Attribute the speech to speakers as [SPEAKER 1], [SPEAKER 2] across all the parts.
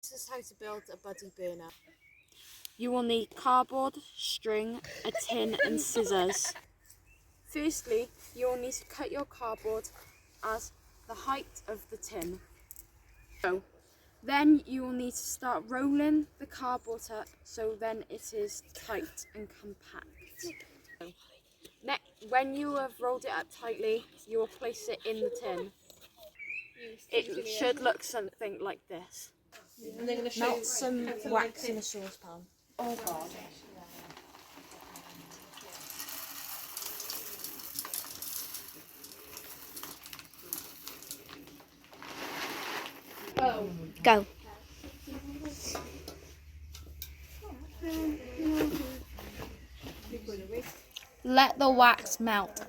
[SPEAKER 1] This is how to build a buddy burner.
[SPEAKER 2] You will need cardboard, string, a tin and scissors.
[SPEAKER 1] Firstly, you will need to cut your cardboard as the height of the tin. Then you will need to start rolling the cardboard up so then it is tight and compact. When you have rolled it up tightly, you will place it in the tin. It should look something like this.
[SPEAKER 3] And they're going to
[SPEAKER 1] melt some wax in a saucepan.
[SPEAKER 3] Oh God.
[SPEAKER 2] Go. Let the wax melt.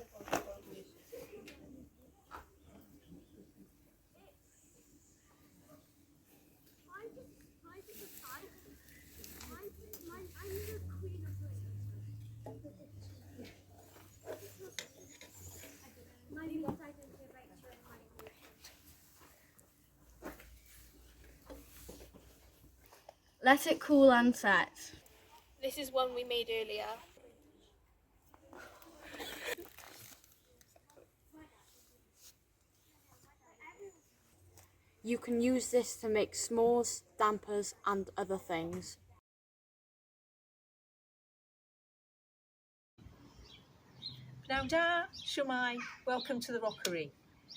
[SPEAKER 2] Let it cool and set.
[SPEAKER 4] This is one we made earlier.
[SPEAKER 1] You can use this to make s'mores, dampers and other things.
[SPEAKER 3] Nawda, Shumai, welcome to the Rockery.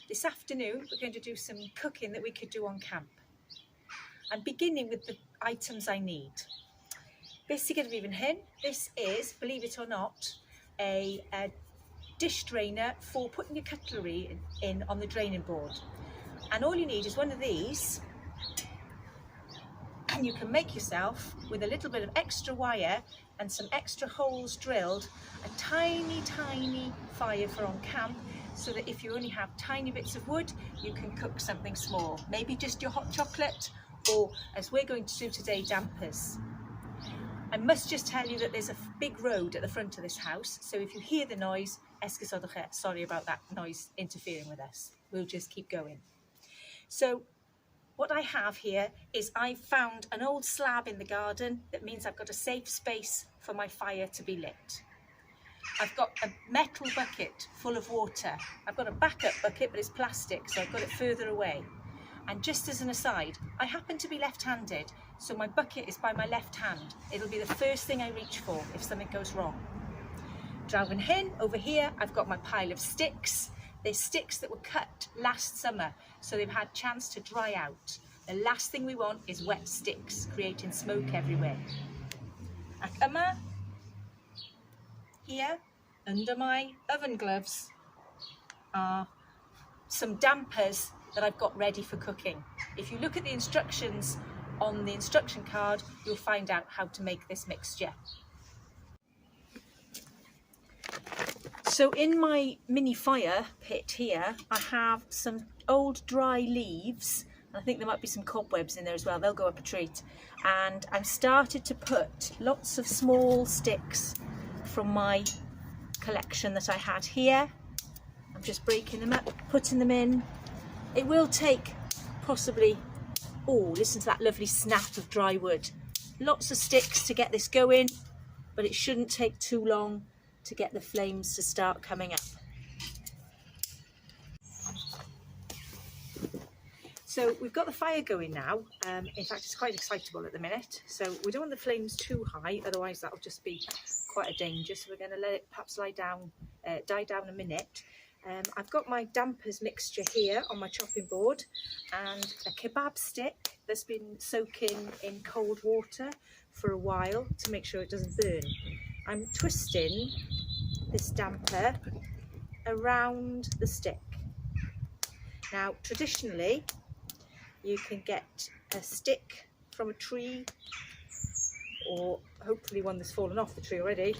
[SPEAKER 3] This afternoon we're going to do some cooking that we could do on camp. I'm beginning with the items I need. Basically, this is, believe it or not, a dish drainer for putting your cutlery in on the draining board. And all you need is one of these, and you can make yourself, with a little bit of extra wire and some extra holes drilled, a tiny, tiny fire for on camp, so that if you only have tiny bits of wood, you can cook something small. Maybe just your hot chocolate, or, as we're going to do today, dampers. I must just tell you that there's a big road at the front of this house, so if you hear the noise, sorry about that noise interfering with us. We'll just keep going. So what I have here is I found an old slab in the garden. That means I've got a safe space for my fire to be lit. I've got a metal bucket full of water. I've got a backup bucket, but it's plastic, so I've got it further away. And just as an aside, I happen to be left-handed, so my bucket is by my left hand. It'll be the first thing I reach for if something goes wrong. Driving hen, over here, I've got my pile of sticks. They're sticks that were cut last summer, so they've had a chance to dry out. The last thing we want is wet sticks, creating smoke everywhere. Akama, here, under my oven gloves, are some dampers that I've got ready for cooking. If you look at the instructions on the instruction card, you'll find out how to make this mixture. So in my mini fire pit here, I have some old dry leaves. I think there might be some cobwebs in there as well, they'll go up a treat. And I've started to put lots of small sticks from my collection that I had here. I'm just breaking them up, putting them in. It will take possibly, oh, listen to that lovely snap of dry wood. Lots of sticks to get this going, but it shouldn't take too long to get the flames to start coming up. So we've got the fire going now. In fact, it's quite excitable at the minute. So we don't want the flames too high, otherwise that'll just be quite a danger. So we're going to let it perhaps die down a minute. I've got my dampers mixture here on my chopping board and a kebab stick that's been soaking in cold water for a while to make sure it doesn't burn. I'm twisting this damper around the stick. Now, traditionally, you can get a stick from a tree, or hopefully one that's fallen off the tree already,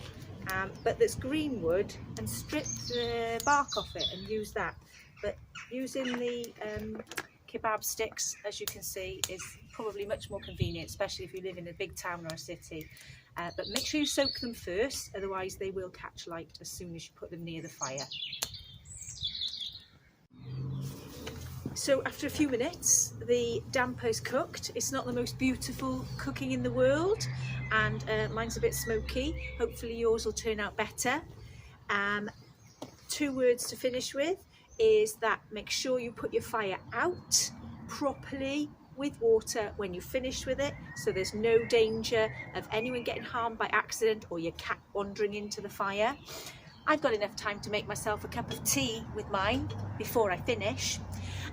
[SPEAKER 3] but that's green wood, and strip the bark off it and use that. But using the kebab sticks, as you can see, is probably much more convenient, especially if you live in a big town or a city. But make sure you soak them first, otherwise they will catch light as soon as you put them near the fire. So after a few minutes, the damper's cooked. It's not the most beautiful cooking in the world, and mine's a bit smoky. Hopefully yours will turn out better. 2 words to finish with is that make sure you put your fire out properly with water when you finish with it, so there's no danger of anyone getting harmed by accident or your cat wandering into the fire. I've got enough time to make myself a cup of tea with mine before I finish.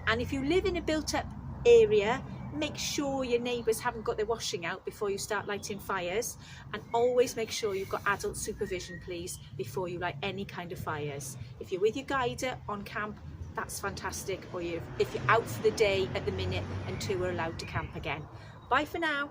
[SPEAKER 3] And if you live in a built-up area, make sure your neighbours haven't got their washing out before you start lighting fires, and always make sure you've got adult supervision, please, before you light any kind of fires. If you're with your guider on camp, that's fantastic, or if you're out for the day at the minute and 2 are allowed to camp again. Bye for now.